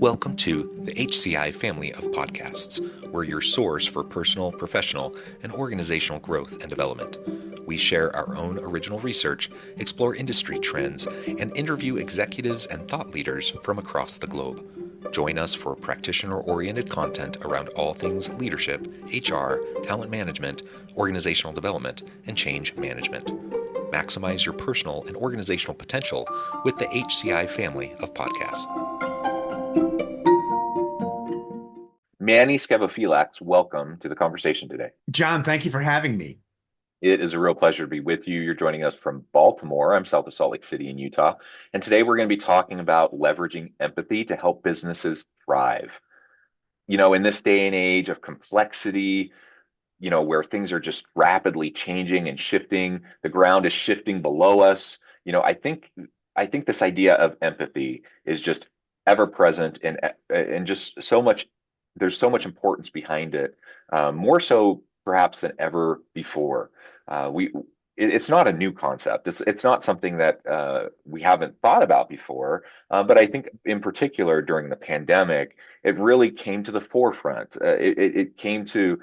Welcome to the HCI family of podcasts. We're your source for personal, professional, and organizational growth and development. We share our own original research, explore industry trends, and interview executives and thought leaders from across the globe. Join us for practitioner-oriented content around all things leadership, HR, talent management, organizational development, and change management. Maximize your personal and organizational potential with the HCI family of podcasts. Manny Skevofilax, welcome to the conversation today. John, thank you for having me. It is a real pleasure to be with you. You're joining us from Baltimore. I'm south of Salt Lake City in Utah. And today we're going to be talking about leveraging empathy to help businesses thrive. In this day and age of complexity, where things are just rapidly changing and shifting, the ground is shifting below us. I think this idea of empathy is just ever present and just so much. There's so much importance behind it, more so perhaps than ever before. It's not a new concept. It's not something that we haven't thought about before. But I think in particular during the pandemic, it really came to the forefront. It came to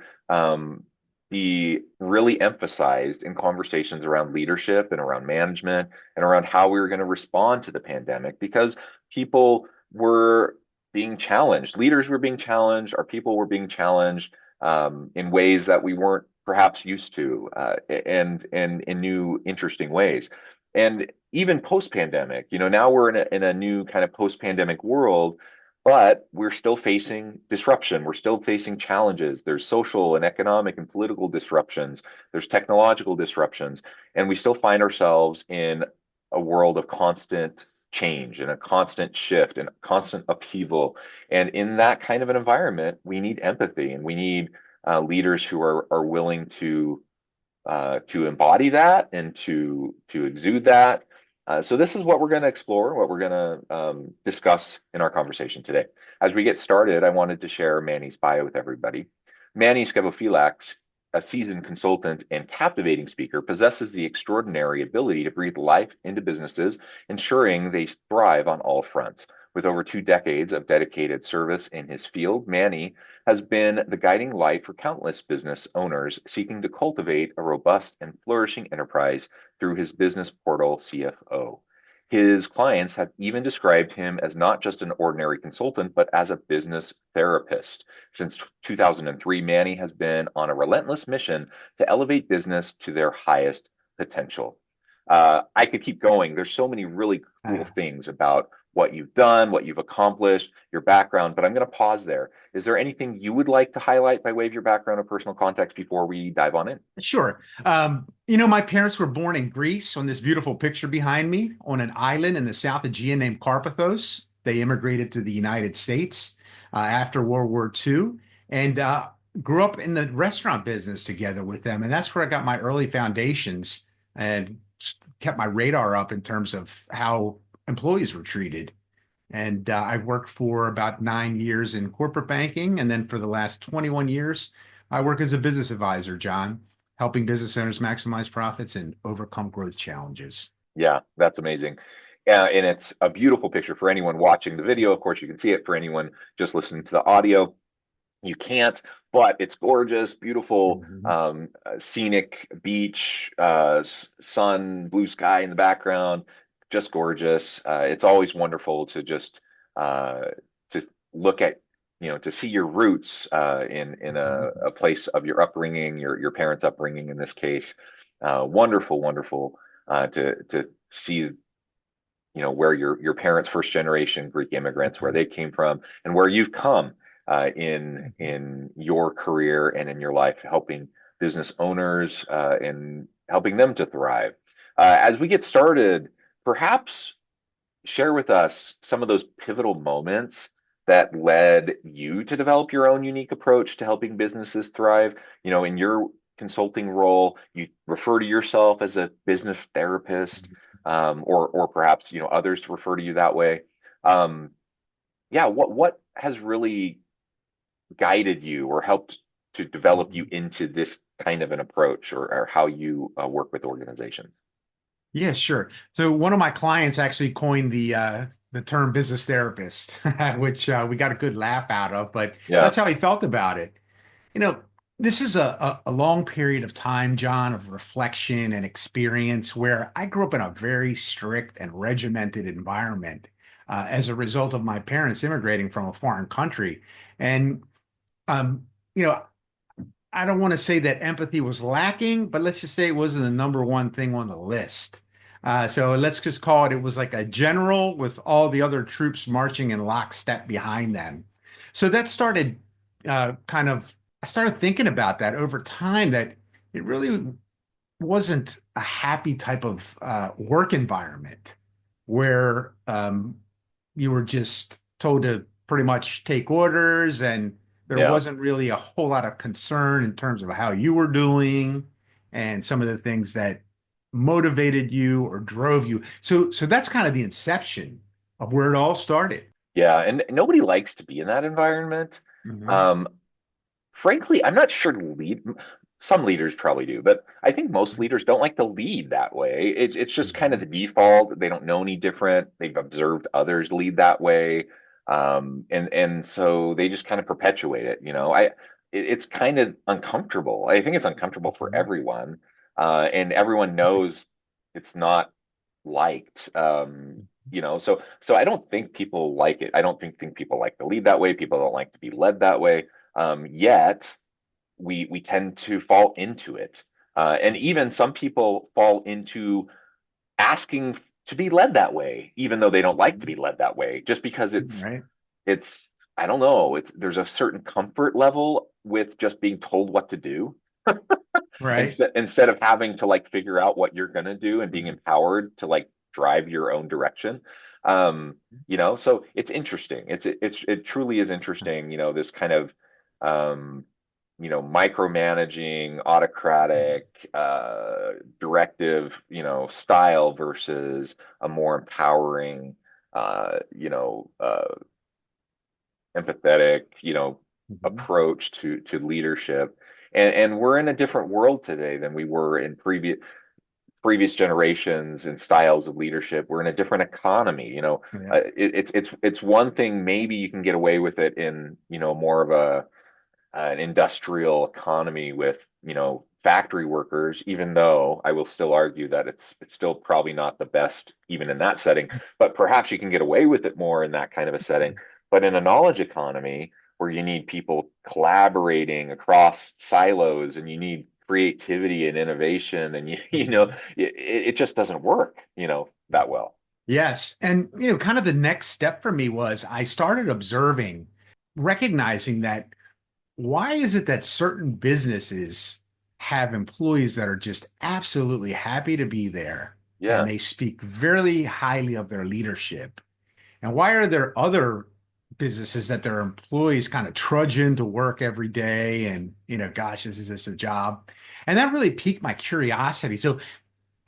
be really emphasized in conversations around leadership and around management and around how we were going to respond to the pandemic because people were being challenged. Leaders were being challenged. Our people were being challenged in ways that we weren't perhaps used to, and in new, interesting ways. And even post-pandemic, now we're in a new kind of post-pandemic world, but we're still facing disruption. We're still facing challenges. There's social and economic and political disruptions. There's technological disruptions, and we still find ourselves in a world of constant change and a constant shift and constant upheaval. And in that kind of an environment, we need empathy and we need leaders who are willing to embody that and to exude that. So this is what we're going to explore, what we're going to discuss in our conversation today. As we get started, I wanted to share Manny's bio with everybody. Manny Skevofilax, a seasoned consultant and captivating speaker, possesses the extraordinary ability to breathe life into businesses, ensuring they thrive on all fronts. With over 2 decades of dedicated service in his field, Manny has been the guiding light for countless business owners seeking to cultivate a robust and flourishing enterprise through his business portal, CFO. His clients have even described him as not just an ordinary consultant, but as a business therapist. Since 2003, Manny has been on a relentless mission to elevate business to their highest potential. I could keep going. There's so many really cool things about what you've done, what you've accomplished, your background, but I'm going to pause there. Is there anything you would like to highlight by way of your background or personal context before we dive on in? Sure. My parents were born in Greece on this beautiful picture behind me on an island in the South Aegean named Carpathos. They immigrated to the United States after World War II and grew up in the restaurant business together with them. And that's where I got my early foundations and kept my radar up in terms of how employees were treated. And I worked for about 9 years in corporate banking. And then for the last 21 years, I work as a business advisor, John, helping business owners maximize profits and overcome growth challenges. Yeah, that's amazing. Yeah, and it's a beautiful picture for anyone watching the video. Of course, you can see it. For anyone just listening to the audio, you can't, but it's gorgeous, beautiful, Mhm. scenic beach, sun, blue sky in the background, just gorgeous. It's always wonderful to just to look at, to see your roots in a place of your upbringing, your parents' upbringing in this case. Wonderful, wonderful to see, where your parents, first generation Greek immigrants, where they came from, and where you've come in your career and in your life, helping business owners and helping them to thrive. As we get started, perhaps share with us some of those pivotal moments that led you to develop your own unique approach to helping businesses thrive. In your consulting role, you refer to yourself as a business therapist, or perhaps others refer to you that way. Yeah, what has really guided you or helped to develop you into this kind of an approach, or how you work with organizations? Yeah, sure. So one of my clients actually coined the the term business therapist, which we got a good laugh out of, but Yeah. that's how he felt about it. You know, this is a long period of time, John, of reflection and experience where I grew up in a very strict and regimented environment as a result of my parents immigrating from a foreign country. And, um, you know, I don't want to say that empathy was lacking, but let's just say it wasn't the number one thing on the list. So let's just call it was like a general with all the other troops marching in lockstep behind them. So that started I started thinking about that over time that it really wasn't a happy type of work environment where you were just told to pretty much take orders and there Yeah. wasn't really a whole lot of concern in terms of how you were doing and some of the things that motivated you or drove you. So that's kind of the inception of where it all started. Yeah. And nobody likes to be in that environment. Mhm. Um, Frankly, I'm not sure lead. Some leaders probably do, but I think most leaders don't like to lead that way. It's just kind of the Mhm. default. They don't know any different. They've observed others lead that way, and so they just kind of perpetuate it. It's kind of uncomfortable. I think it's uncomfortable for Mhm. everyone, and everyone knows it's not liked. So I don't think people like it. I don't think people like to lead that way. People don't like to be led that way. Yet we tend to fall into it, and even some people fall into asking to be led that way, even though they don't like to be led that way, just because Right. it's I don't know, it's there's a certain comfort level with just being told what to do, Right. instead of having to like figure out what you're gonna do and being empowered to like drive your own direction. So it's interesting. It truly is interesting, this kind of micromanaging, autocratic, directive, style versus a more empowering, empathetic, Mhm. approach to leadership. And we're in a different world today than we were in previous generations and styles of leadership. We're in a different economy. Yeah. It's one thing maybe you can get away with it in more of an industrial economy with factory workers, even though I will still argue that it's still probably not the best even in that setting, but perhaps you can get away with it more in that kind of a setting. But in a knowledge economy where you need people collaborating across silos and you need creativity and innovation and Mhm. it just doesn't work that well. Yes. And, kind of the next step for me was I started observing, recognizing that why is it that certain businesses have employees that are just absolutely happy to be there and Yeah. they speak very highly of their leadership? And why are there other businesses that their employees kind of trudge into work every day and, gosh, this is just a job? And that really piqued my curiosity. So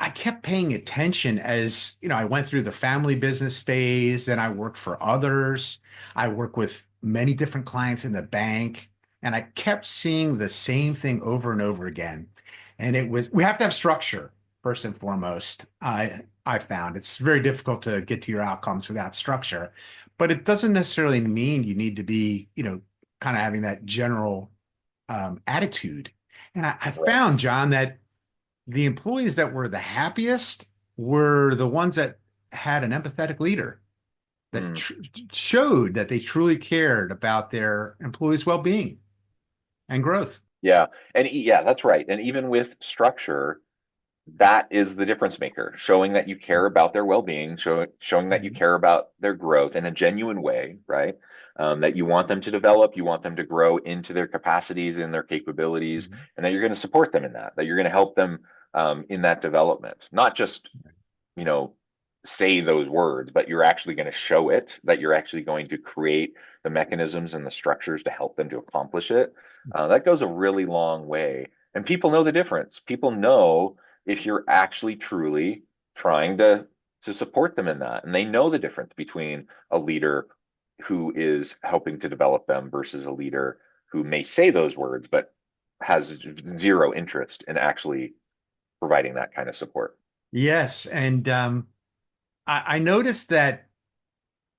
I kept paying attention as, I went through the family business phase, then I worked for others. I work with many different clients in the bank, and I kept seeing the same thing over and over again. And we have to have structure first and foremost. I found it's very difficult to get to your outcomes without structure, but it doesn't necessarily mean you need to be, kind of having that general attitude. And I Right. found, John, that the employees that were the happiest were the ones that had an empathetic leader that Hmm. showed that they truly cared about their employees' well-being and growth. Yeah. And yeah, that's right. And even with structure, that is the difference maker, showing that you care about their well-being, showing that you Mhm. care about their growth in a genuine way, right? That you want them to develop, you want them to grow into their capacities and their capabilities, Mhm. and that you're going to support them in that you're going to help them in that development, not just you know, say those words, but you're actually going to show it, that you're actually going to create the mechanisms and the structures to help them to accomplish it. That goes a really long way. And people know the difference. People know if you're actually truly trying to support them in that. And they know the difference between a leader who is helping to develop them versus a leader who may say those words, but has zero interest in actually providing that kind of support. Yes, and I noticed that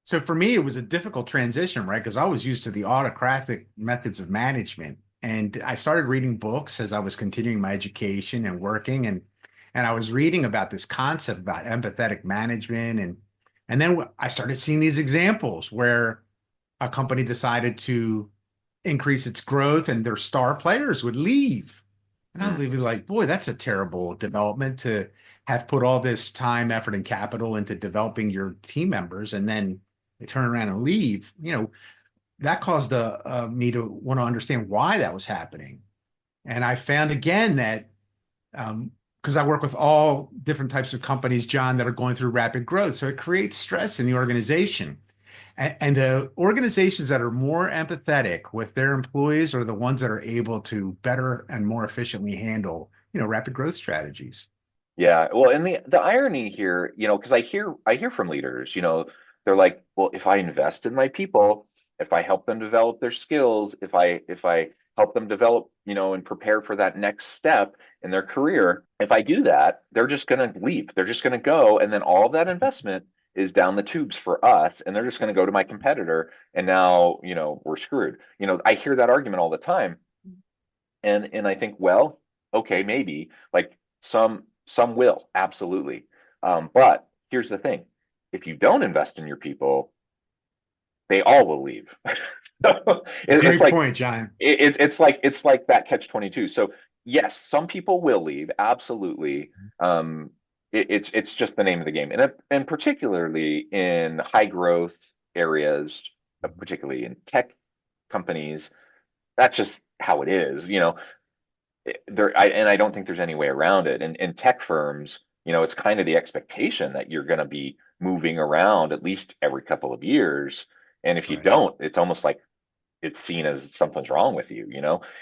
So for me, it was a difficult transition, right? Because I was used to the autocratic methods of management. And I started reading books as I was continuing my education and working. And I was reading about this concept about empathetic management. And then I started seeing these examples where a company decided to increase its growth and their star players would leave. And I was Mm. really like, boy, that's a terrible development to have put all this time, effort, and capital into developing your team members and then they turn around and leave. That caused me to want to understand why that was happening. And I found again that because I work with all different types of companies, John, that are going through rapid growth. So it creates stress in the organization. And the organizations that are more empathetic with their employees are the ones that are able to better and more efficiently handle, rapid growth strategies. Yeah, well, and the irony here, because I hear from leaders, they're like, well, if I invest in my people, if I help them develop their skills, if I help them develop, and prepare for that next step in their career, if I do that, they're just going to leave. They're just going to go, and then all of that investment is down the tubes for us, and they're just going to go to my competitor, and now, we're screwed. I hear that argument all the time. And I think, well, okay, maybe like some will, absolutely. But here's the thing. If you don't invest in your people, they all will leave. So it's Great like point, John. it's like that catch 22. So yes, some people will leave, absolutely. It's just the name of the game. And particularly in high growth areas, particularly in tech companies, that's just how it is. And I don't think there's any way around it. And in tech firms, it's kind of the expectation that you're going to be moving around at least every couple of years. And if you Right. don't, it's almost like it's seen as something's wrong with you.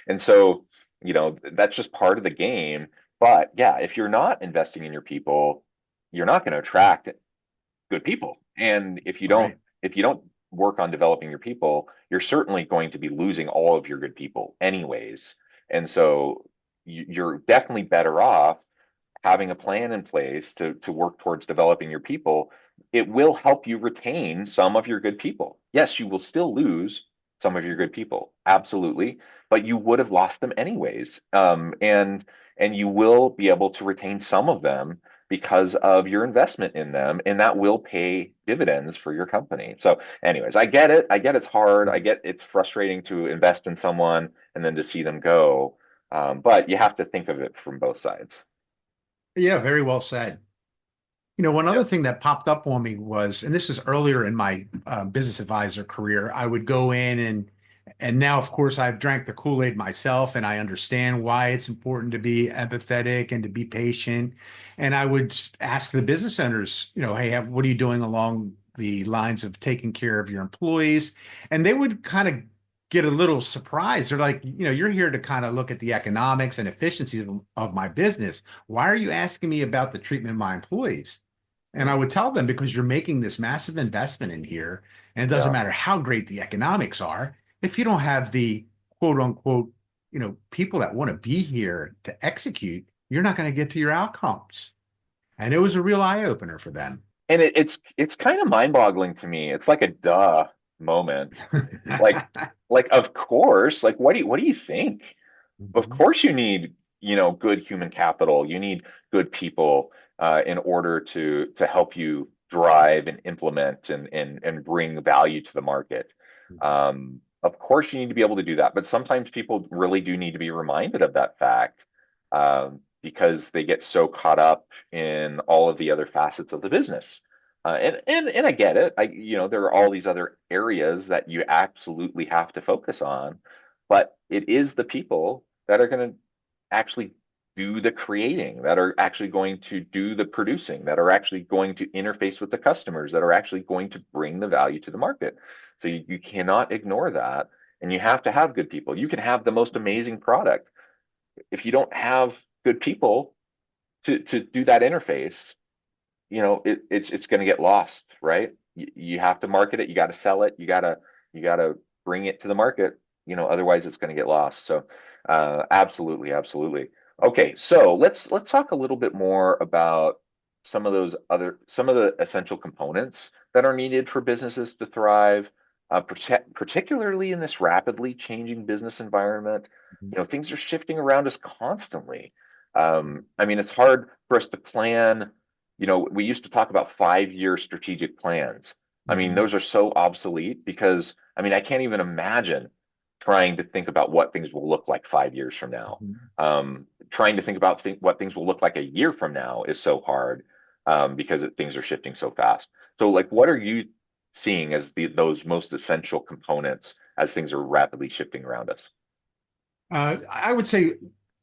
And so, that's just part of the game. But yeah, if you're not investing in your people, you're not going to attract good people. And if you don't, Right. if you don't work on developing your people, you're certainly going to be losing all of your good people anyways. And so you're definitely better off having a plan in place to work towards developing your people. It will help you retain some of your good people. Yes, you will still lose some of your good people, absolutely, but you would have lost them anyways. And you will be able to retain some of them because of your investment in them, and that will pay dividends for your company. So, anyways, I get it. I get it's hard. I get it's frustrating to invest in someone and then to see them go. But you have to think of it from both sides. Yeah, very well said. One other thing that popped up on me was, and this is earlier in my business advisor career, I would go in and now, of course, I've drank the Kool-Aid myself, and I understand why it's important to be empathetic and to be patient. And I would just ask the business owners, hey, what are you doing along the lines of taking care of your employees? And they would kind of get a little surprised. They're like, you're here to kind of look at the economics and efficiencies of my business. Why are you asking me about the treatment of my employees? And I Mm, would tell them because you're making this massive investment in here, and it doesn't yeah. matter how great the economics are, if you don't have the quote unquote, people that want to be here to execute, you're not going to get to your outcomes. And it was a real eye opener for them. And it's kind of mind-boggling to me. It's like a duh moment. Like like of course, like what do you think? Of Mhm. course you need, good human capital. You need good people in order to help you drive and implement and bring value to the market. Of course you need to be able to do that, but sometimes people really do need to be reminded of that fact because they get so caught up in all of the other facets of the business. And I get it. There are all these other areas that you absolutely have to focus on, but it is the people that are going to actually do the creating, that are actually going to do the producing, that are actually going to interface with the customers, that are actually going to bring the value to the market. So you cannot ignore that. And you have to have good people. You can have the most amazing product. If you don't have good people to do that interface, it's going to get lost, right? You have to market it, you got to sell it, you got to bring it to the market, otherwise it's going to get lost. So absolutely, absolutely. Okay, so let's talk a little bit more about some of the essential components that are needed for businesses to thrive, particularly in this rapidly changing business environment. Mhm. Things are shifting around us constantly. I mean, it's hard for us to plan. We used to talk about 5-year strategic plans. I mean, Mhm. those are so obsolete because, I mean, I can't even imagine trying to think about what things will look like 5 years from now. Mhm. Trying to think about what things will look like a year from now is so hard, because things are shifting so fast. So, like, what are you seeing as those most essential components as things are rapidly shifting around us? I would say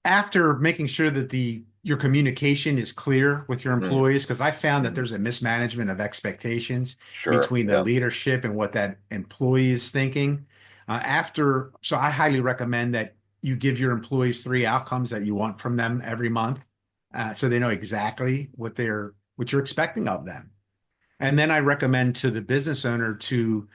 after making sure that the your communication is clear with your Mm, employees, because I found that mm, there's a mismanagement of expectations sure. between the Yeah. leadership and what that employee is thinking. So I highly recommend that you give your employees three outcomes that you want from them every month, so they know exactly what you're expecting of them. And then I recommend to the business owner to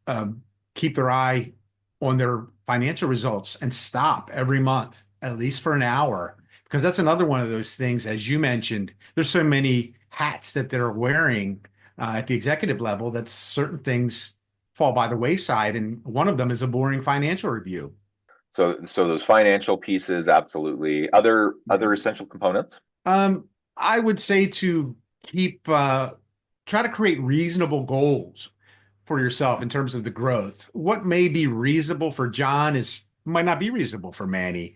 um, keep their eye on their financial results and stop every month, at least for an hour. Because that's another one of those things, as you mentioned, there's so many hats that they're wearing at the executive level that certain things fall by the wayside. And one of them is a boring financial review. So those financial pieces, absolutely. Other Yeah. essential components. I would say to keep try to create reasonable goals for yourself in terms of the growth. What may be reasonable for John is might not be reasonable for Manny.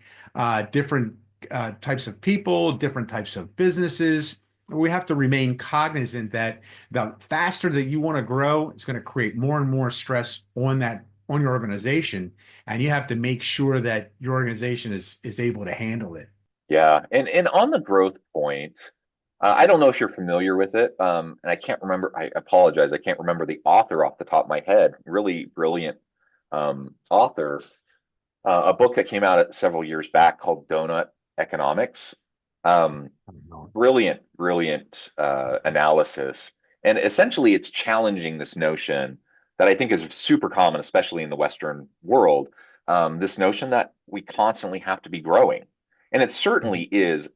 Different types of people, different types of businesses. We have to remain cognizant that the faster that you want to grow, it's going to create more and more stress on your organization, and you have to make sure that your organization is able to handle it. Yeah, and on the growth point, I don't know if you're familiar with it, and I can't remember. I apologize, I can't remember the author off the top of my head. Really brilliant author. A book that came out several years back called Donut Economics. Um, I don't know. brilliant analysis, and essentially it's challenging this notion that I think is super common, especially in the Western world. This notion that we constantly have to be growing, and it certainly is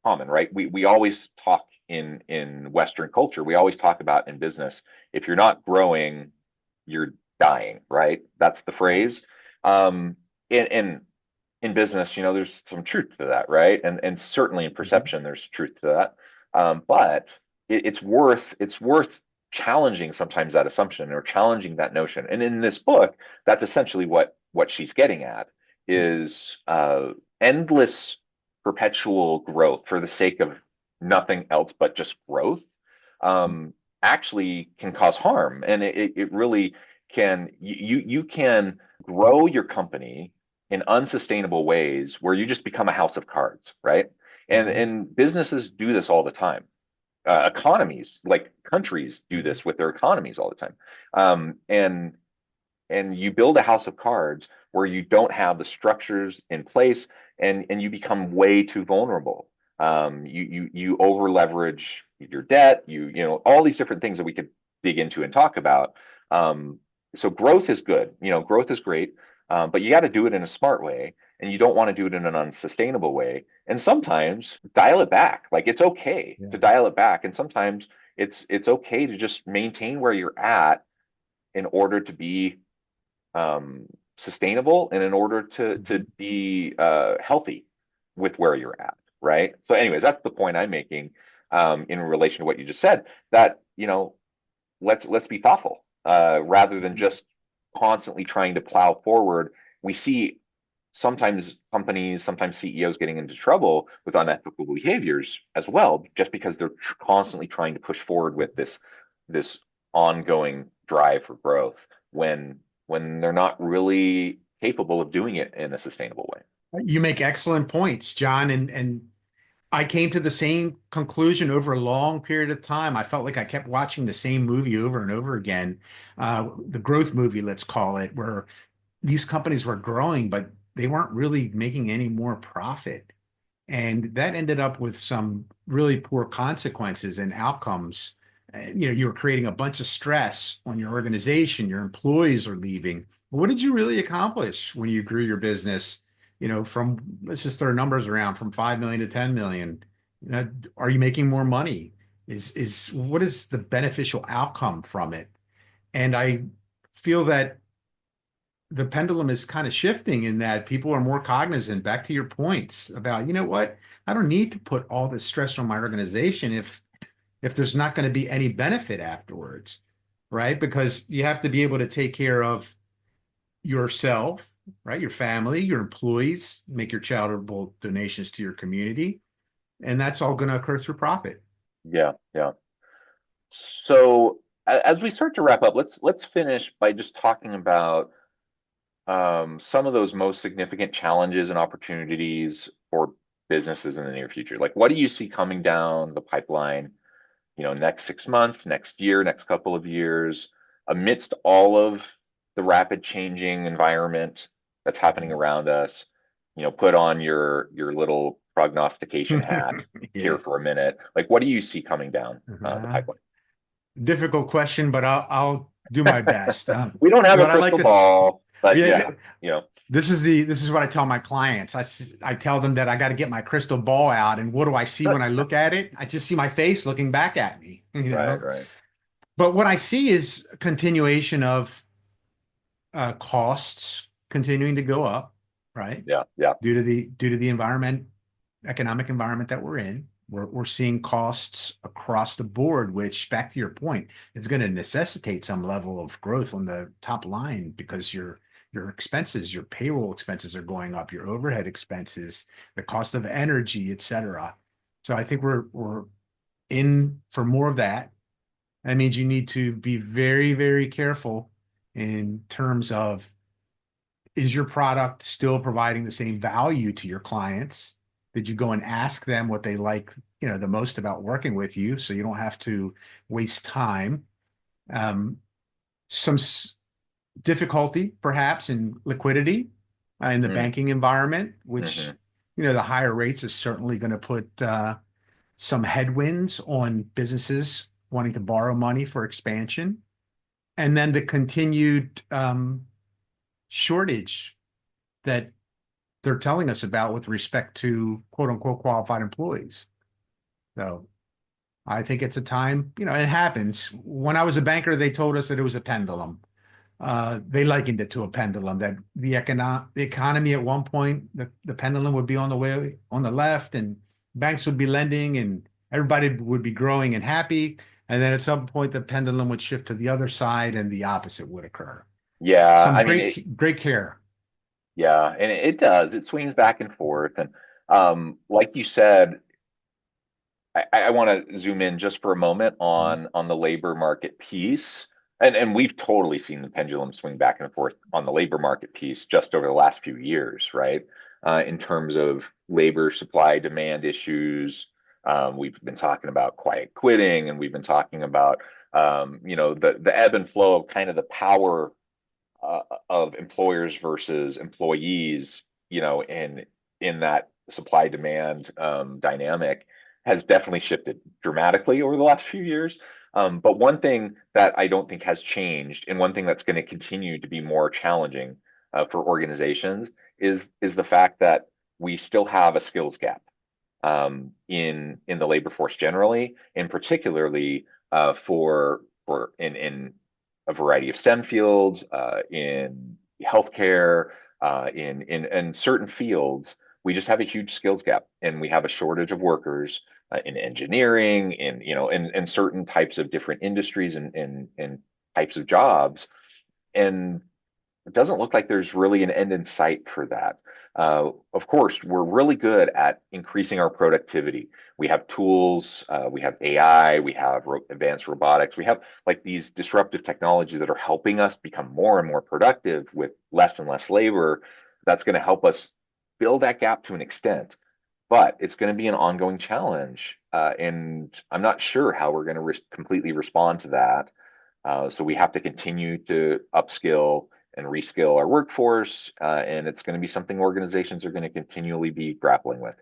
common, right? We always talk in Western culture. We always talk about in business, if you're not growing, you're dying, right? That's the phrase. And in business, there's some truth to that, right? And certainly in Mhm. perception, there's truth to that. But it's worth challenging sometimes that assumption or challenging that notion. And in this book, that's essentially what she's getting at is endless perpetual growth for the sake of nothing else but just growth, um, actually can cause harm. And it really can, you can grow your company in unsustainable ways where you just become a house of cards, right? And Mhm. and businesses do this all the time. Economies, like countries, do Mhm. this with their economies all the time. And you build a house of cards where you don't have the structures in place, and you become way too vulnerable. You over leverage your debt. All these different things that we could dig into and talk about. So growth is good. Growth is great, but you got to do it in a smart way, and you don't want to do it in an unsustainable way. And sometimes dial it back. Like, it's okay Yeah. to dial it back, and sometimes it's okay to just maintain where you're at in order to be sustainable and in order to Mhm. be healthy with where you're at, right? So, anyways, that's the point I'm making, in relation to what you just said. That let's be thoughtful, rather than Mhm. just constantly trying to plow forward. We see sometimes companies, sometimes CEOs getting into trouble with unethical behaviors as well, just because they're constantly trying to push forward with this ongoing drive for growth when they're not really capable of doing it in a sustainable way. You make excellent points, John, and I came to the same conclusion over a long period of time. I felt like I kept watching the same movie over and over again, the growth movie, let's call it, where these companies were growing, but they weren't really making any more profit. And that ended up with some really poor consequences and outcomes. You were creating a bunch of stress on your organization, your employees are leaving. What did you really accomplish when you grew your business, let's just throw numbers around from 5 million to 10 million? Are you making more money? Is what is the beneficial outcome from it? And I feel that the pendulum is kind of shifting in that people are more cognizant, back to your points about, you know what, I don't need to put all this stress on my organization if there's not going to be any benefit afterwards, right? Because you have to be able to take care of yourself, right? Your family, your employees, make your charitable donations to your community, and that's all going to occur through profit. Yeah, yeah. So as we start to wrap up, let's finish by just talking about some of those most significant challenges and opportunities for businesses in the near future. Like, what do you see coming down the pipeline, next 6 months, next year, next couple of years, amidst all of the rapid changing environment that's happening around us? Put on your little prognostication hat here Yeah. for a minute. Like, what do you see coming down the Uh, pipeline? Difficult question, but I'll do my best. We don't have a What I like crystal to, ball, but yeah, yeah, you know, this is what I tell my clients. I tell them that I got to get my crystal ball out, and what do I see when I look at it? I just see my face looking back at me, right, right. But what I see is a continuation of costs continuing to go up, right? Yeah, yeah. Due to the economic environment that we're in. We're seeing costs across the board, which, back to your point, is going to necessitate some level of growth on the top line because your expenses, your payroll expenses are going up, your overhead expenses, the cost of energy, et cetera. So I think we're in for more of that. That means you need to be very, very careful in terms of, is your product still providing the same value to your clients? Did you go and ask them what they like, the most about working with you so you don't have to waste time? Um, some difficulty perhaps in liquidity in the Mm, banking environment, which, hmm. the higher rates is certainly going to put some headwinds on businesses wanting to borrow money for expansion. And then the continued shortage that they're telling us about with respect to quote unquote qualified employees. So I think it's a time, it happens. When I was a banker, they told us that it was a pendulum. They likened it to a pendulum, that the economy at one point, the pendulum would be on the way on the left, and banks would be lending and everybody would be growing and happy. And then at some point, the pendulum would shift to the other side and the opposite would occur. Yeah, Some I mean it. great care. Yeah, and it does. It swings back and forth, and like you said, I want to zoom in just for a moment on the labor market piece. And we've totally seen the pendulum swing back and forth on the labor market piece just over the last few years, right? In terms of labor supply demand issues, we've been talking about quiet quitting, and we've been talking about the ebb and flow of kind of the power of employers versus employees, in that supply demand dynamic has definitely shifted dramatically over the last few years. But one thing that I don't think has changed, and one thing that's going to continue to be more challenging for organizations, is the fact that we still have a skills gap in the labor force generally, and particularly for in a variety of STEM fields, in healthcare, in certain fields. We just have a huge skills gap, and we have a shortage of workers in engineering, in certain types of different industries and types of jobs. And it doesn't look like there's really an end in sight for that. Of course, we're really good at increasing our productivity. We have tools, we have AI, we have advanced robotics, we have like these disruptive technologies that are helping us become more and more productive with less and less labor. That's going to help us fill that gap to an extent, but it's going to be an ongoing challenge. And I'm not sure how we're going to completely respond to that. So we have to continue to upskill and reskill our workforce, and it's going to be something organizations are going to continually be grappling with.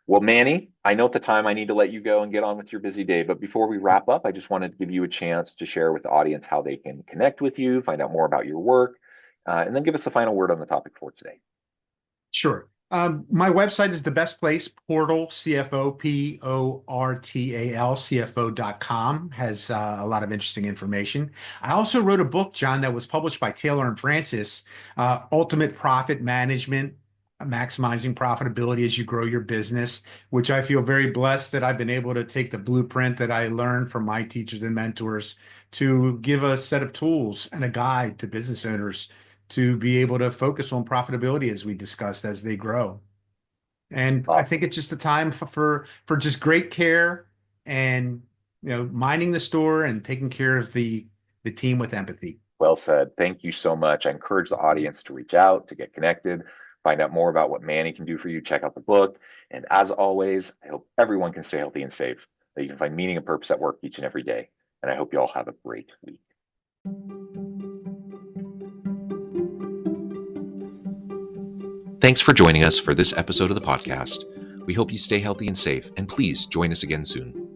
Well, Manny, I know at the time I need to let you go and get on with your busy day, but before we wrap up, I just wanted to give you a chance to share with the audience how they can connect with you, find out more about your work, and then give us a final word on the topic for today. Sure. My website is the best place, Portal, Portal, CFO.com, has a lot of interesting information. I also wrote a book, John, that was published by Taylor and Francis, Ultimate Profit Management, Maximizing Profitability as You Grow Your Business, which I feel very blessed that I've been able to take the blueprint that I learned from my teachers and mentors to give a set of tools and a guide to business owners to be able to focus on profitability as we discussed as they grow. And I think Awesome. it's just a time for just great care and minding the store and taking care of the team with empathy. Well said. Thank you so much. I encourage the audience to reach out, to get connected, find out more about what Manny can do for you. Check out the book. And as always, I hope everyone can stay healthy and safe, that you can find meaning and purpose at work each and every day. And I hope you all have a great week. Thanks for joining us for this episode of the podcast. We hope you stay healthy and safe, and please join us again soon.